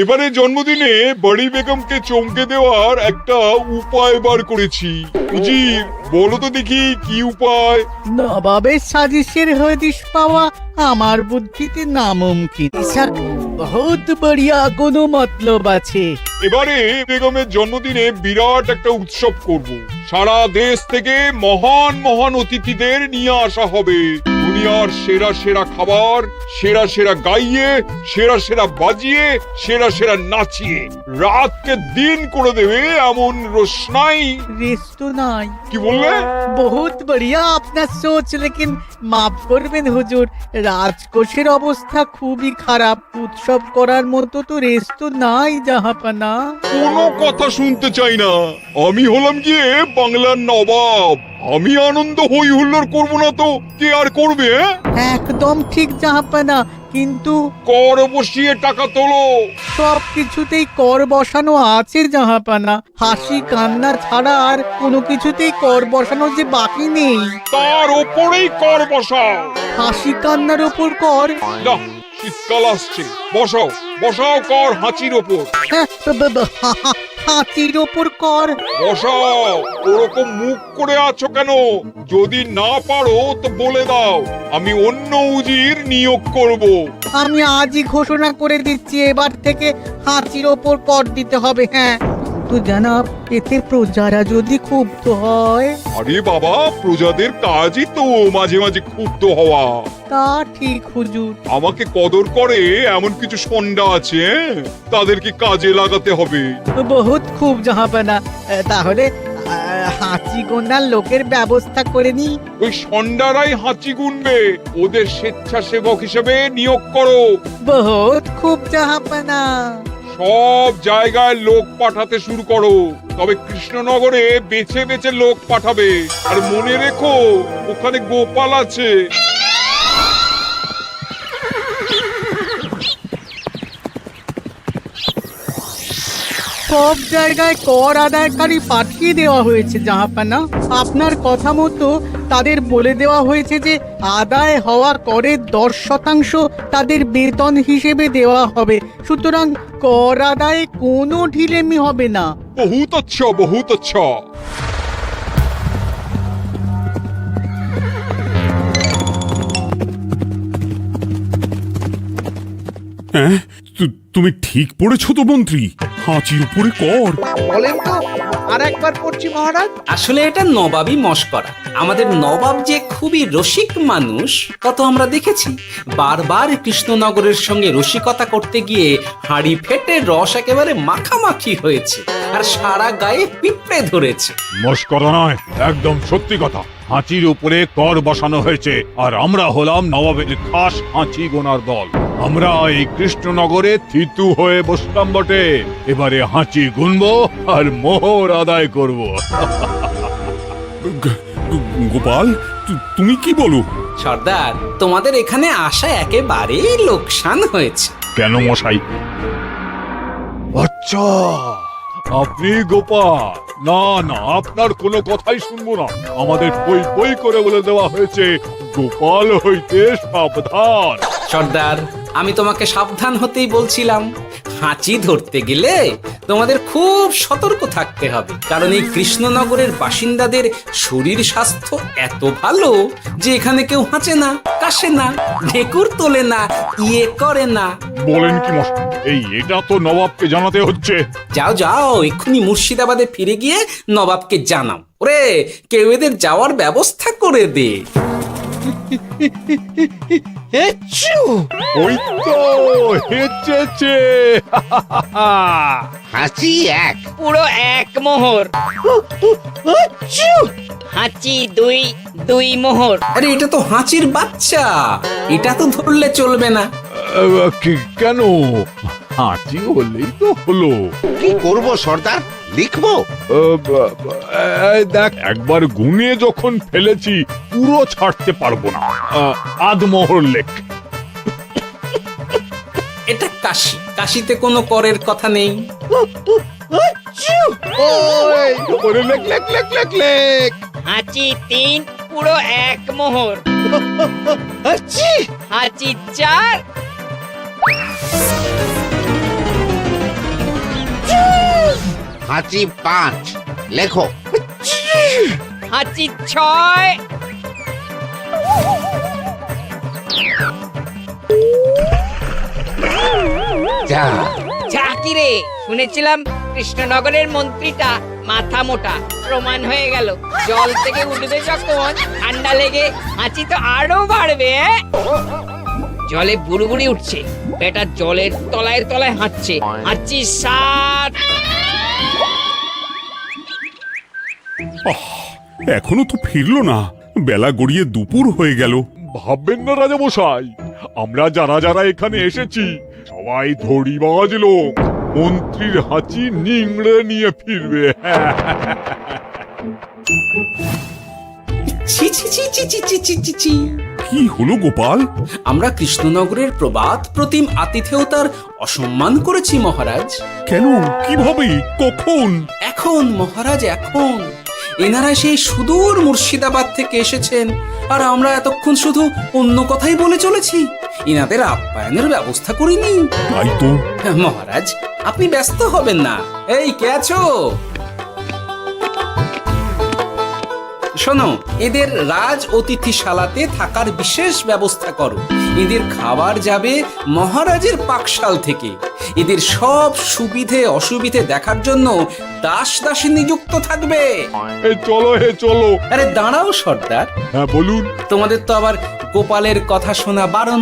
এবারে জন্মদিনে বড়ি বেগমকে চমকে দেওয়ার একটা উপায় বার করেছি। উজির, বলো তো দেখি কি উপায়? নবাবের সাজিশের হদিশ পাওয়া আমার বুদ্ধিতে নামুমকিন। স্যার, বহুত বড়িয়া কোনো মতলব আছে। এবারে বেগমের জন্মদিনে বিরাট একটা উৎসব করব। সারা দেশ থেকে মহান মহান অতিথিদের নিয়ে আসা হবে। দুনিয়ার সেরা সেরা খাবার, সেরা সেরা গাইয়ে, সেরা সেরা বাজিয়ে, সেরা সেরা নাচিয়ে রাতকে দিন করে দেবে এমন রোশনাই। রেস্ট নাই। কি বললে? বহুত বড়িয়া আপনার সোচ, লেকিন মাফ করবেন হুজুর, রাজকোষের অবস্থা খুবই খারাপ। উৎসব করার মতো তো রেস্ট নাই জাহাপানা। কোনো কথা শুনতে চাই না। আমি হলাম গিয়ে বাংলার নবাব। আমি আনন্দ হই হুল্লোড় করবো না তো কে আর করবে? একদম ঠিক জাহাপানা, কিন্তু কর বসিয়ে টাকা তোলো। সব কিছুতেই কর বসানো আছে জাহাপানা। হাসি কান্না ছাড়া আর কোনো কিছুতেই কর বসানো যে বাকি নেই। তার ওপরেই কর বসাও। হাসি কান্নার ওপর কর? না, শীতকাল আসছে, বসাও বসাও কর হাঁচির ওপর। হ্যাঁ, হাতির ওপর কর? বসাও। ওরকম মুখ করে আছো কেন? যদি না পারো তো বলে দাও, আমি অন্য উজির নিয়োগ করব। আমি আজই ঘোষণা করে দিচ্ছি, এবার থেকে হাতির ওপর কর দিতে হবে। হ্যাঁ, তো জানাব, এতে প্রজারা যদি ক্ষুব্ধ হয়? আরে বাবা, প্রজাদের কাজই তো মাঝে মাঝে ক্ষুব্ধ হওয়া। তা ঠিক হুজুর। আমাকে কদর করে এমন কিছু সন্ডা আছে, তাদেরকে কাজে লাগাতে হবে। বহুত খুব জাহাপানা। তাহলে হাঁচি গোনার লোকের ব্যবস্থা করে নি। ওই সন্ডারাই হাঁচি গুনবে। ওদের স্বেচ্ছাসেবক হিসেবে নিয়োগ করো। বহুত খুব জাহাপানা। সব জায়গায় লোক পাঠাতে শুরু করো, তবে কৃষ্ণনগরে বেছে বেছে লোক পাঠাবে। আর মনে রেখো, ওখানে গোপাল আছে। সব জায়গায় কর আদায়কারী পাঠিয়ে দেওয়া হয়েছে জাহাপানা। আপনার কথা মতো তাদের বলে দেওয়া হয়েছে যে আদায় হওয়া করের 10% তাদের বেতন হিসেবে দেওয়া হবে। সুতরাং কর আদায়ে কোনো ঢিলেমি হবে না। বহুত আচ্ছা, বহুত আচ্ছা। হ্যাঁ, তুমি ঠিক পড়েছো তো মন্ত্রী? হাঁচির উপরে কর? বলেন তো, আর একবার পড়ছি মহারাজ। আসলে এটা নবাবই মশকরা। আমাদের নবাব যে খুবই রসিক মানুষ তা তো আমরা দেখেছি। বারবার কৃষ্ণনগরের সঙ্গে রসিকতা করতে গিয়ে হাঁড়ি ফেটে রস একেবারে মাখামাখি হয়েছে, আর সারা গায়ে পিঁপড়ে ধরেছে। মশকরা নয়, একদম সত্যি কথা। হাঁচির উপরে কর বসানো হয়েছে, আর আমরা হলাম নবাবের খাস হাঁচি গোনার দল। আমরা এই কৃষ্ণনগরে থিতু হয়ে বসলাম বটে। এবারে হাঁচি গুনবো আর মোহর আদায় করব। গোপাল, তুমি কি বলো? সর্দার, তোমাদের এখানে আসা একেবারেই লোকসান হয়েছে। কেন মশাই? আচ্ছা, আপনি গোপাল? না না, আপনার কোনো কথাই শুনবো না। আমাদের বই বই করে বলে দেওয়া হয়েছে, গোপাল হইতে সাবধান। সর্দার, আমি তোমাকে সাবধান হতেই বলছিলাম। হাঁচি ধরতে গেলে তোমাদের খুব সতর্ক থাকতে হবে, কারণ এই কৃষ্ণনগরের বাসিন্দাদের শরীর স্বাস্থ্য এত ভালো যে এখানে কেউ হাঁচে না, কাশে না, ঢেকুর তোলে না, ইয়ে করে না। বলেন কি মশাই? এটা তো নবাবকে জানাতে হচ্ছে। যাও যাও, এক্ষুনি মুর্শিদাবাদে ফিরে গিয়ে নবাবকে জানাও। ওরে, কেউ এদের যাওয়ার ব্যবস্থা করে দে। ওই তো হেঁচেছে। হাঁচি এক, পুরো এক মোহর। হাঁচি দুই, দুই মোহর। আরে, এটা তো হাঁচির বাচ্চা, এটা তো ধরলে চলবে না। কেন? হাঁচি হলেই তো হলো। কি করব সর্দার, লিখবো? দেখ, একবার গুনে যখন ফেলেছি পুরো ছাড়তে পারবো না। আধমোহর লেখ। এটা কাশি, কাশিতে কোনো করের কথা নেই। লেখ লেখ লেখ লেখ লেখ। হাঁচি তিন, পুরো এক মোহর। হাঁচি চার। হাঁচি 5 লেখো। হাঁচি 6 যা যা কি রে, শুনেছিলাম কৃষ্ণনগরের মন্ত্রীটা মাথা মোটা, প্রমাণ হয়ে গেল। জল থেকে উঠবে যখন ঠান্ডা লেগে হাঁচি তো আরো বাড়বে। জলে বুড়ুবুড়ি উঠছে, বেটা জলের তলায় তলায় হাঁটছে। হাঁচি 7। এখনো তো ফিরলো না, বেলা গড়িয়ে দুপুর হয়ে গেল। ভাববেন না রাজামশাই, আমরা যারা যারা এখানে এসেছি সবাই ধড়িবাজ লোক। মন্ত্রীর হাঁচি নিংড়ে নিয়ে ফিরবে। ছি ছি ছি ছি ছি ছি ছি ছি ছি। কি হলো গোপাল? আমরা কৃষ্ণনগরের প্রবাদ প্রতিম আতিথেয়তার অসম্মান করেছি মহারাজ। কেন? কিভাবে? কখন? এখন মহারাজ, এখন এনারা সেই সুদূর মুর্শিদাবাদ থেকে এসেছেন, আর আমরা এতক্ষণ শুধু অন্য কথাই বলে চলেছি, এনাদের আপ্যায়নের ব্যবস্থা করিনি। তাই তো। মহারাজ, আপনি ব্যস্ত হবেন না। এই কে আছো? শোনো, এদের রাজ অতিথিশালাতে থাকার বিশেষ ব্যবস্থা করো। এদের খাবার যাবে মহারাজের পাকশাল থেকে। এদের সব সুবিধে অসুবিধে দেখার জন্য দাস দাসী নিযুক্ত থাকবে। চলো হে চলো। আরে দাঁড়াও সর্দার, হ্যাঁ বলুন। তোমাদের তো আবার গোপালের কথা শোনা বারণ।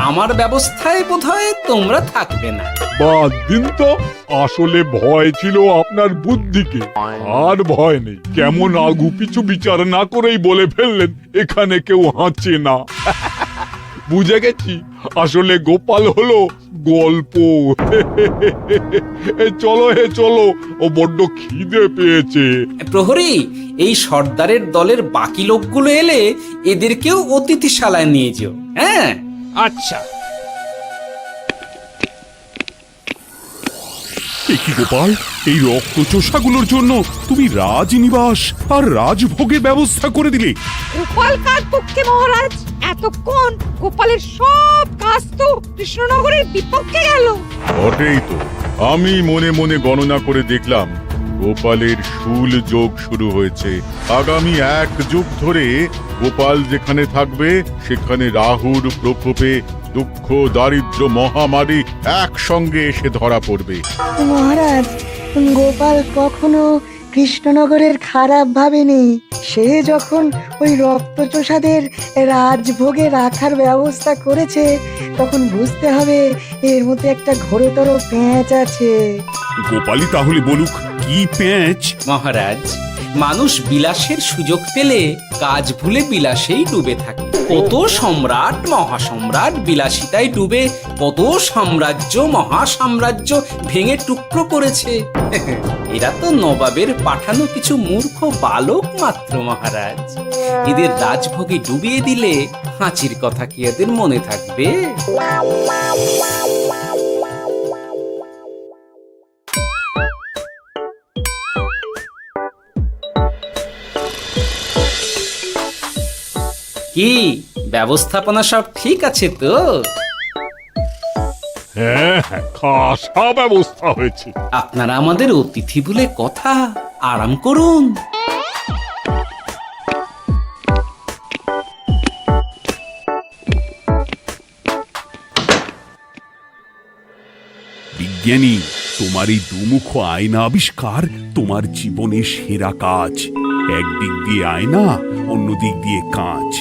আমার ব্যবস্থায় বোধহয় তোমরা থাকবে না। বাদ দিন তো, আসলে ভয় ছিল আপনার বুদ্ধিকে, আর ভয় নেই। কেমন আগু পিছু বিচার না করেই বলে ফেললেন এখানে কেউ হাঁচে না। বুঝে গেছি, আসলে গোপাল হলো গল্প। চলো হে চলো, ও বড্ড খিদে পেয়েছে। প্রহরী, এই সর্দারের দলের বাকি লোকগুলো এলে এদেরকেও অতিথিশালায় নিয়ে যেও। হ্যাঁ, আচ্ছা। কি গোপাল, এই রক্তচোষাগুলোর জন্য তুমি রাজনিবাস আর রাজভোগের ব্যবস্থা করে দিলে? গোপাল কার পক্ষে মহারাজ? এতক্ষণ গোপালের সব কাজ তো কৃষ্ণনগরের বিপক্ষে গেল। বটেই তো, আমি মনে মনে গণনা করে দেখলাম গোপালের শুল যোগ শুরু হয়েছে। আগামী 1 যুগ ধরে গোপাল যেখানে থাকবে সেখানে রাহুর প্রকোপে দুঃখ দারিদ্র মহামারী একসঙ্গে এসে ধরা পড়বে। মহারাজ, গোপাল কখনো কৃষ্ণনগরের খারাপ ভাবেনি। সে যখন ওই রক্তচোষাদের রাজভোগে রাখার ব্যবস্থা করেছে, তখন বুঝতে হবে এর মধ্যে একটা ঘোরতর পেঁচ আছে। গোপালই তাহলে বলুক, কি পেঁচ? মহারাজ, মানুষ বিলাসের সুযোগ পেলে কাজ ভুলে বিলাসেই ডুবে থাকে। কত সম্রাট মহাসম্রাট বিলাসিতায় ডুবে কত সাম্রাজ্য মহাসাম্রাজ্য ভেঙে টুকরো করেছে। এরা তো নবাবের পাঠানো কিছু মূর্খ বালক মাত্র মহারাজ। এদের রাজভোগে ডুবিয়ে দিলে হাঁচির কথা কি এদের মনে থাকবে? কি ব্যবস্থাপনা সব ঠিক আছে তো? হ্যাঁ হ্যাঁ, খাসা ব্যবস্থা হয়েছে। আপনারা আমাদের অতিথি বলে কথা, আরাম করুন। বিজ্ঞানী, তোমার এই দুমুখ আয়না আবিষ্কার তোমার জীবনের সেরা কাজ। একদিক দিয়ে আয়না, অন্য দিক দিয়ে কাঁচ।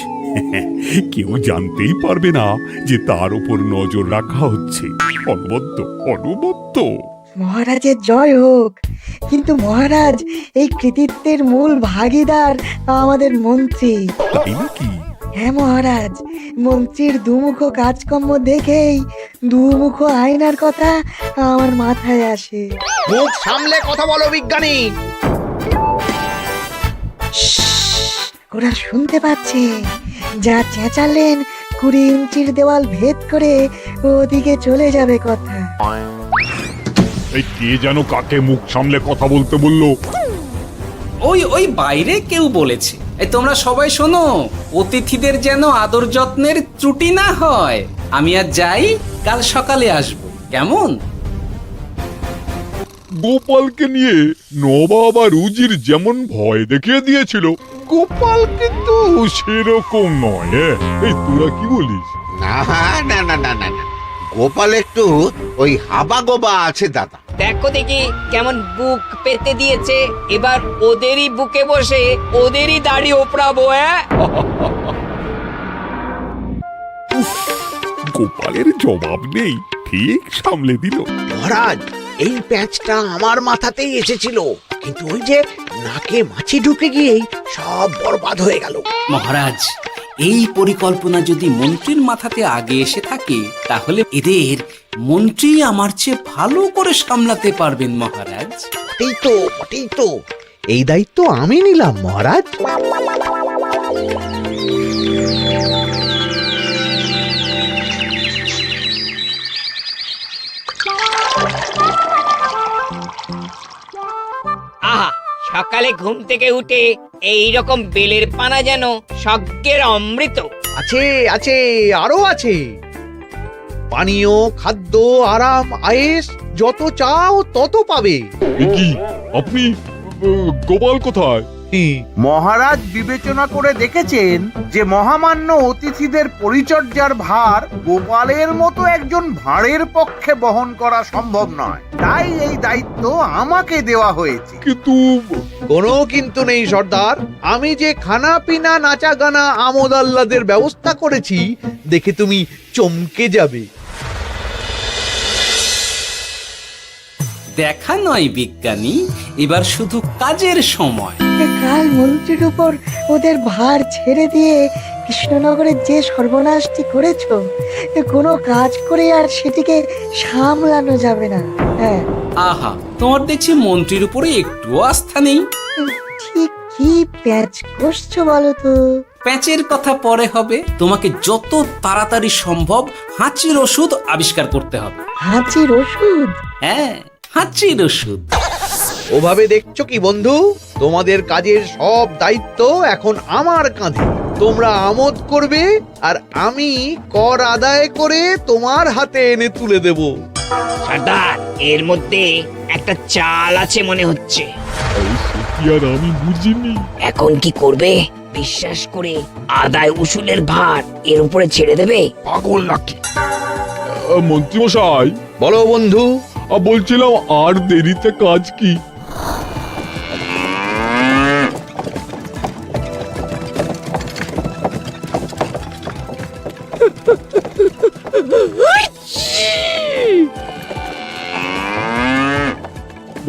কেউ জানতেই পারবে না যে তার উপর নজর রাখা হচ্ছে। অনবদ্য অনবদ্য। মহারাজের জয় হোক। কিন্তু মহারাজ, এই কৃতিত্বের মূল ভাগীদার আমাদের মন্ত্রী। তাই নাকি? হ্যাঁ মহারাজ, মন্ত্রীর দুমুখ কাজকর্ম দেখেই দুমুখ আয়নার কথা আমার মাথায় আসে। মুখ সামলে কথা বলো বিজ্ঞানী। ওরা শুনতে পাচ্ছে। যা চেঁচালেন 20 ইঞ্চির দেওয়াল ভেদ করে ওদিকে চলে যাবে কথা। এই কে যেন কাকে মুখ সামলে কথা বলতে বললো? ওই ওই বাইরে কেউ বলেছে। এই তোমরা সবাই শোনো, অতিথিদের যেন আদর যত্নের ত্রুটি না হয়। আমি আর যাই, কাল সকালে আসবো, কেমন? গোপালকে নিয়ে নবাব আর উজির যেমন ভয় দেখিয়ে দিয়েছিল, গোপাল কিন্তু সেরকম নয়। এই তোরা কি বলিস? না না না না না না, গোপাল একটু ওই হাবা গোবা আছে দাদা। দেখো দেখি কেমন বুক পেতে দিয়েছে, এবার ওদেরই বুকে বসে ওদেরই দাড়ি ওপরাবো। গোপালের জবাব নেই, ঠিক সামলে দিল। মহারাজ, এই প্যাঁচটা আমার মাথাতেই এসেছিল, কিন্তু ওই যে নাকে মাছি ঢুকে গিয়েই সব বরবাদ হয়ে গেল। মহারাজ, এই পরিকল্পনা যদি মন্ত্রীর মাথাতে আগে এসে থাকে, তাহলে এদের মন্ত্রী আমার চেয়ে ভালো করে সামলাতে পারবেন মহারাজ। বটেই তো, এই দায়িত্ব আমি নিলাম মহারাজ। আহা, সকালে ঘুম থেকে উঠে এই রকম বেলের পানা যেন স্বর্গের অমৃত। আছে আছে, আরো আছে। পানীয়, খাদ্য, আরাম, আয়েশ, যত চাও তত পাবে। এ কি, আপনি গোপাল কোথায়? মহারাজ বিবেচনা করে দেখেছেন যে মহামান্য অতিথিদের পরিচর্যার ভার গোপালের মতো একজন ভাঁড়ের পক্ষে বহন করা সম্ভব নয়, তাই এই দায়িত্ব আমাকে দেওয়া হয়েছে। কিন্তু কোনো কিন্তু নেই সর্দার, আমি যে খানা পিনা নাচা গানা আমোদ আহ্লাদের ব্যবস্থা করেছি দেখে তুমি চমকে যাবে। দেখা নয় বিজ্ঞানী, এবার শুধু কাজের সময়। কাল মন্ত্রীর উপর ওদের ভার ছেড়ে দিয়ে কৃষ্ণনগরের যে সর্বনাশটি করেছো, কোনো কাজ করে আর সেটিকে সামলানো যাবে না। হ্যাঁ, আহা, তোমার দেখছি মন্ত্রীর উপরে একটুও আস্থা নেই। ঠিক কি প্যাচ করছো বলো তো? প্যাচের কথা পরে হবে, তোমাকে যত তাড়াতাড়ি সম্ভব হাঁচির ওষুধ আবিষ্কার করতে হবে। হাঁচির ওষুধ? হ্যাঁ, হাঁচির ওষুধ। ওভাবে দেখছো কি বন্ধু, তোমাদের কাজের সব দায়িত্ব এখন আমার কাঁধে। তোমরা আমোদ করবে আর আমি কর আদায় করে তোমার হাতে এনে তুলে দেব। সর্দার, এর মধ্যে একটা চাল আছে মনে হচ্ছে। কি আর আমি বুঝিনি। এখন কি করবে? বিশ্বাস করে আদায় উসুলের ভার এর উপরে ছেড়ে দেবে? পাগল নাকি? মন্ত্রী মশাই, বলো বন্ধু। বলছিলাম আর দেরিতে কাজ কি?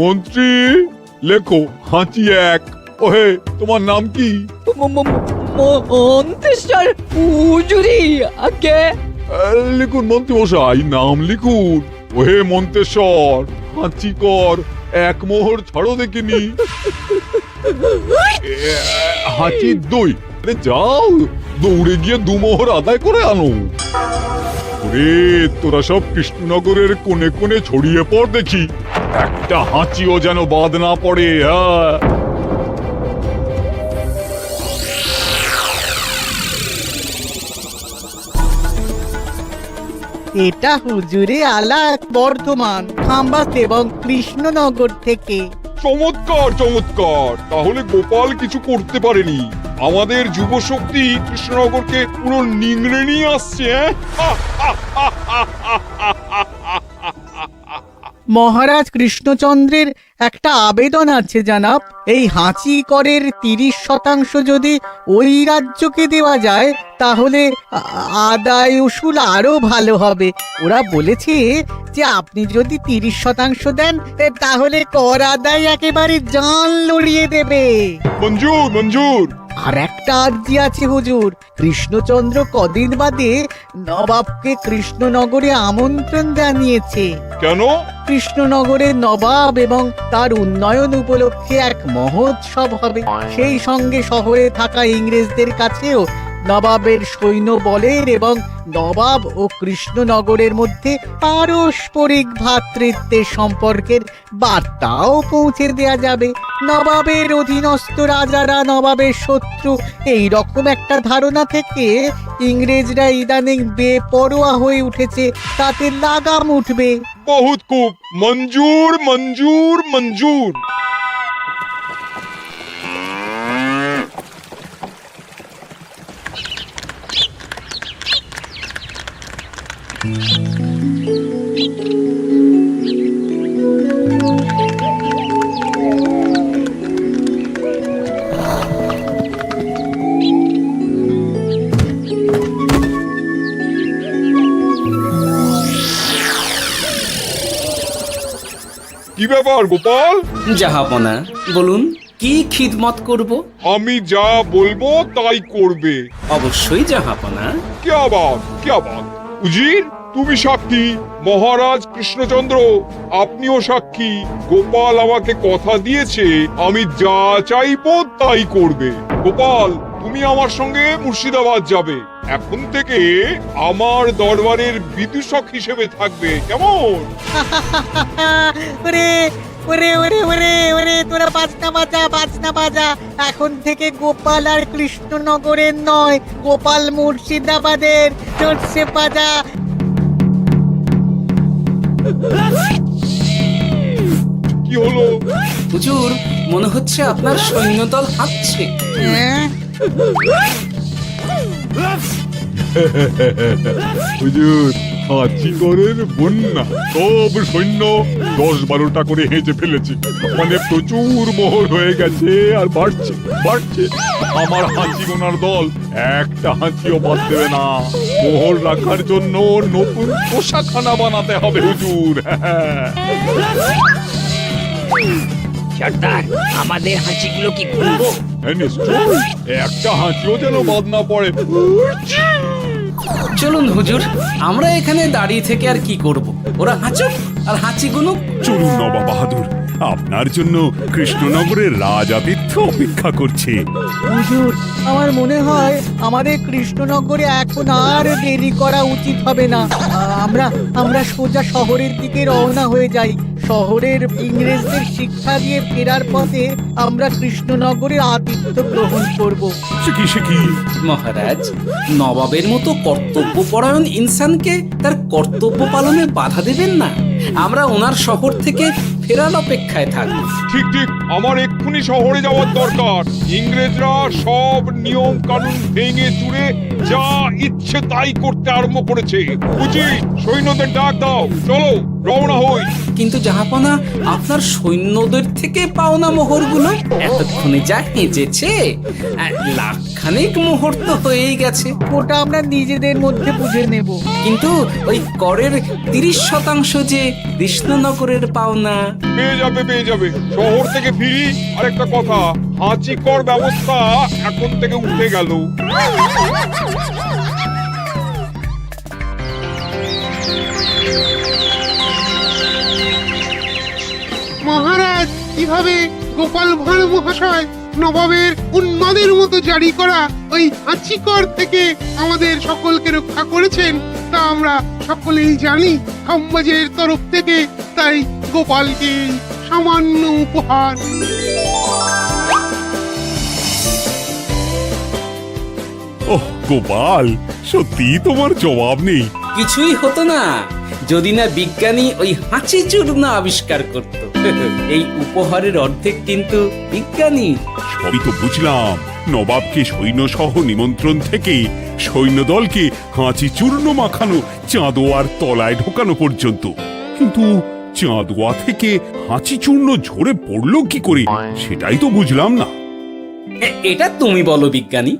মন্ত্রী, লেখো হাঁচি এক। ওহে, তোমার নাম কি? মন্ত্রেশ্বর হুজুরি আগে। লিখুন মন্ত্রী মশাই, নাম লিখুন। ওহে মন্তেশ্বর, হাঁচি কর, এক মোহর ছাড়ো দেখিনি। হাঁচি দুই। আরে যাও, দৌড়ে গিয়ে দু মোহর আদায় করে আনো। ওরে, তোরা সব কৃষ্ণনগরের কোণে কোণে ছড়িয়ে পড় দেখি, একটা হাঁচিও যেন বাদ না পড়ে। হ্যাঁ, এটা হুজুরে আলাক বর্ধমান, খাম্বাস এবং কৃষ্ণনগর থেকে। চমৎকার চমৎকার। তাহলে গোপাল কিছু করতে পারেনি, আমাদের যুব শক্তি কৃষ্ণনগরকে পুরো নিংড়ে নিয়ে আসছে। মহারাজ কৃষ্ণচন্দ্রের একটা আবেদন আছে জানাব। এই হাঁচি করের 30% যদি ওই রাজ্যকে দেওয়া যায়, তাহলে আদায় উসুল আরো ভালো হবে। ওরা বলেছে যে আপনি যদি 30% দেন, তাহলে কর আদায় একেবারে জান লড়িয়ে দেবে। মঞ্জুর মঞ্জুর। আর একটা আর্জি আছে হুজুর, কৃষ্ণচন্দ্র কদিন বাদে নবাবকে কৃষ্ণনগরে আমন্ত্রণ জানিয়েছে। কেন? কৃষ্ণনগরের নবাব এবং তার উন্নয়ন উপলক্ষে এক মহোৎসব হবে। সেই সঙ্গে শহরে থাকা ইংরেজদের কাছেও নবাবের সৈন্য বলের এবং নবাব ও কৃষ্ণনগরের মধ্যে পারস্পরিক ভ্রাতৃত্বের সম্পর্কের বার্তাও পৌঁছে দেয়া যাবে। নবাবের অধীনস্থ রাজারা নবাবের শত্রু, এই রকম একটা ধারণা থেকে ইংরেজরা ইদানিং বেপরোয়া হয়ে উঠেছে, তাতে লাগাম উঠবে। বহুত খুব, মঞ্জুর মঞ্জুর মঞ্জুর। কি ব্যাপার গোপাল? জাহাপনা বলুন, কি খিদমত করব? আমি যা বলবো তাই করবে। অবশ্যই জাহাপনা। क्या बात উজির, তুমি সাক্ষী, মহারাজ কৃষ্ণচন্দ্র আপনিও সাক্ষী। গোপাল আমাকে কথা দিয়েছে আমি যা চাইবো তাই করবে। গোপাল, তুমি আমার সঙ্গে মুর্শিদাবাদ যাবে। এখন থেকে আমার দরবারের বিদূষক হিসেবে থাকবে, কেমন? ওরে ওরে ওরে ওরে ওরে, তোরা বাজনা বাজা। এখন থেকে গোপাল আর কৃষ্ণনগরের নয়, গোপাল মুর্শিদাবাদের। চড়ছে বাজা। কি হলো? হুজুর, মনে হচ্ছে আপনার সৈন্যদল হাঁটছে। হ্যাঁ? হুজুর, হাঁচিগড়ের বন্যা, সব সৈন্য 10-12টা করে হেঁচে ফেলেছে। মানে প্রচুর মোহর হয়ে গেছে আর বাড়ছে বাড়ছে। আমার হাঁচি গোনার দল একটা হাঁচিও বাদ দেবে না। মোহর রাখার জন্য নতুন পোশাকখানা বানাতে হবে হুজুর। সর্দার, আমাদের হাঁচিগুলো কি খুলবো? হ্যাঁ, নিশ্চয়, একটা হাঁচিও যেন বাদ না পড়ে। চলুন হুজুর, আমরা এখানে দাঁড়িয়ে থেকে আর কি করব? ওরা হাঁচুক আর হাঁচিগুলো। চলুন নবাব বাহাদুর, আপনার জন্য কৃষ্ণনগরের রাজাতিথ্য অপেক্ষা করছে। হুজুর, আমার মনে হয় আমাদের কৃষ্ণনগরে এখন আর দেরি করা উচিত হবে না। আমরা সোজা শহরের দিকে রওনা হয়ে যাই। শহরের ইংরেজদের শিক্ষা দিয়ে ফেরার পথে আমরা কৃষ্ণনগরের আতিথ্য গ্রহণ করব। সে কি? মহারাজ, নবাবের মতো কর্তব্যপরায়ণ ইনসানকে তার কর্তব্য পালনে বাধা দেবেন না। আমরা ওনার শহর থেকে ফেরার অপেক্ষায় থাকবো। ঠিক, আমার এক্ষুনি শহরে যাওয়ার দরকার। ইংরেজরা সব নিয়ম কানুন ভেঙে চুরে যা ইচ্ছে তাই করতে আরম্ভ করেছে। উচিত সৈন্যদের ডাক দাও, চলো রওনা হই। কিন্তু জাহাপনা, আপনার সৈন্যদের থেকে পাওনা মোহরগুলো এতক্ষণে যা হেঁচেছে, লাখখানেক মোহর তো হয়েই গেছে। ওটা আমরা নিজেদের মধ্যে বুঝে নেব। কিন্তু ওই করের 30% যে কৃষ্ণনগরের পাওনা। পেয়ে যাবে। শহর থেকে ফিরি। আরেকটা কথা, হাঁচি কর ব্যবস্থা এখন থেকে উঠে গেল। মহারাজ, কিভাবে গোপাল ভাঁড় মহাশয় নবাবের উন্মাদের মতো জারি করা ওই হাঁচিকর থেকে আমাদের সকলকে রক্ষা করেছেন তা আমরা সকলেই জানি। সমাজের তরফ থেকে তাই গোপালকে সামান্য উপহার। ওহ গোপাল, সত্যি তোমার জবাব নেই। কিছুই হতো না যদি না বিজ্ঞানী ওই হাঁচি চূর্ণ আবিষ্কার করত। এই উপহারের অর্ধেক কিন্তু বিজ্ঞানী। সবই তো বুঝলাম, নবাবকে সৈন্য সহ নিমন্ত্রণ থেকে সৈন্যদলকে হাঁচি চূর্ণ মাখানো, চাঁদোয়ার তলায় ঢোকানো পর্যন্ত। কিন্তু চাঁদোয়া থেকে হাঁচি চূর্ণ ঝরে পড়লো কি করে, সেটাই তো বুঝলাম না। এটা তুমি বলো বিজ্ঞানী।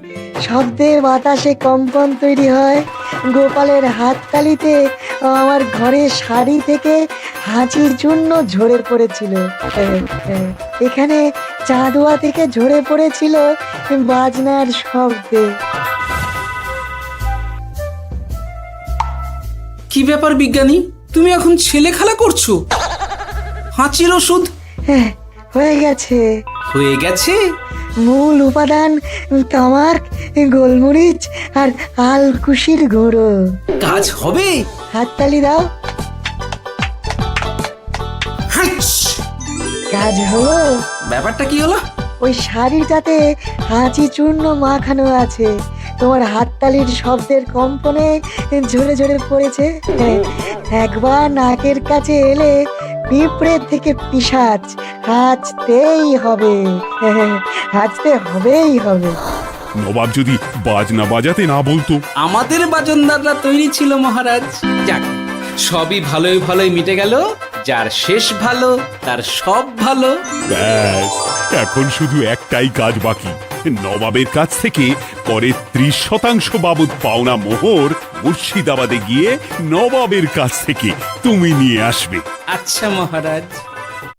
শব্দের বাতাসে কম্পন তৈরি হয়। গোপালের হাততালিতে আমার ঘরের শাড়ি থেকে হাঁচির জন্য ঝরে পড়েছিল। এখানে চাঁদোয়া থেকে ঝরে পড়েছিল বাজনার শব্দে। কি ব্যাপার বিজ্ঞানী, তুমি এখন ছেলে খেলা করছো? হাঁচির ওষুধ হয়ে গেছে। হয়ে গেছে? মূল উপাদান তামাক, গোলমরিচ আর আলকুশির গুঁড়ো। কাজ হবে? হাততালি দাও। হাঁচ! কাজ হলো। ব্যাপারটা কি হলো? ওই শাড়িটাতে হাঁচি চূর্ণ মাখানো আছে, তোমার হাততালির শব্দের কম্পনে ঝরে ঝরে পড়েছে। একবার নাকের কাছে এলে পিঁপড়ের থেকে পিশাচ, হাঁচতেই হবে, হাঁচতে হবেই হবে। নবাব যদি বাজনা বাজাতে না বলতো। আমাদের বাজনদাররা তৈরি ছিল মহারাজ। যাক, সবই ভালোই ভালোই মিটে গেল। যার শেষ ভালো তার সব ভালো। ব্যাস, এখন শুধু একটাই কাজ বাকি। নবাবের কাছ থেকে পরে 30% বাবদ পাওনা মোহর মুর্শিদাবাদে গিয়ে নবাবের কাছ থেকে তুমি নিয়ে আসবে। আচ্ছা মহারাজ।